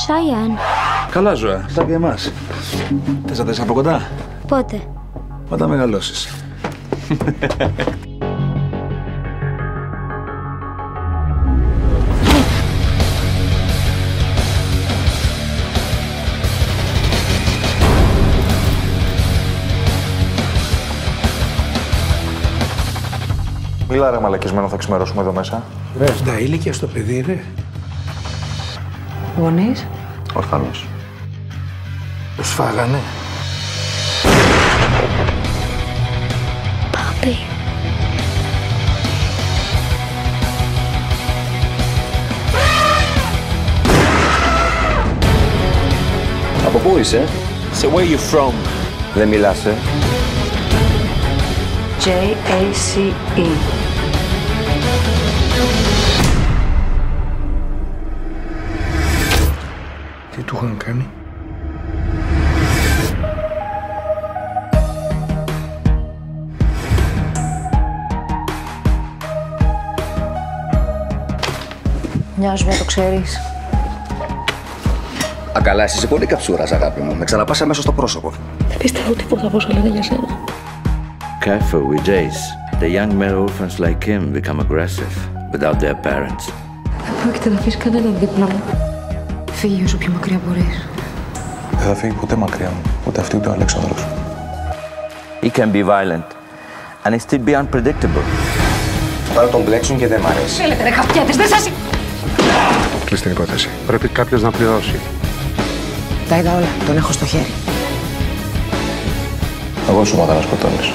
Σάιαν. Καλά ζώα, σαν και εμάς. Θες να δεις από κοντά? Πότε? Όταν μεγαλώσεις. Μίλα ρε μαλακισμένο, θα ξημερώσουμε εδώ μέσα. Ρε, τα ηλικία στο παιδί, ρε. Γονείς. Ορφανός. Τους φάγανε. Πάπη. Από πού είσαι? So where you from? Δεν μιλάς, J-A-C-E. Τι του είχαν κάνει? Μοιάζουμε, το ξέρεις. Ακαλά, εσύ είσαι πολύ καψούρας, αγάπη μου. Με ξαναπάς αμέσως στο πρόσωπο. Δεν πιστεύω τίποτα από όσα λένε για σένα. Careful with Jace. The young male orphans like him become aggressive without their parents. Δεν πρόκειται να αφήσει κανέναν δίπλα μου. Φύγει όσο πιο μακριά μπορείς. Δεν θα φύγει ποτέ μακριά μου, ούτε αυτή ούτε ο Αλέξανδρος. He can be violent and it still be unpredictable. Τώρα τον μπλέξουν και δεν μ' αρέσει. Θέλετε ρε χαπιάτες, δεν σας... Κλείς την υπόθεση. Πρέπει κάποιος να πληρώσει. Τα είδα όλα, τον έχω στο χέρι. Εγώ σου μάθα να σκοτώνεις.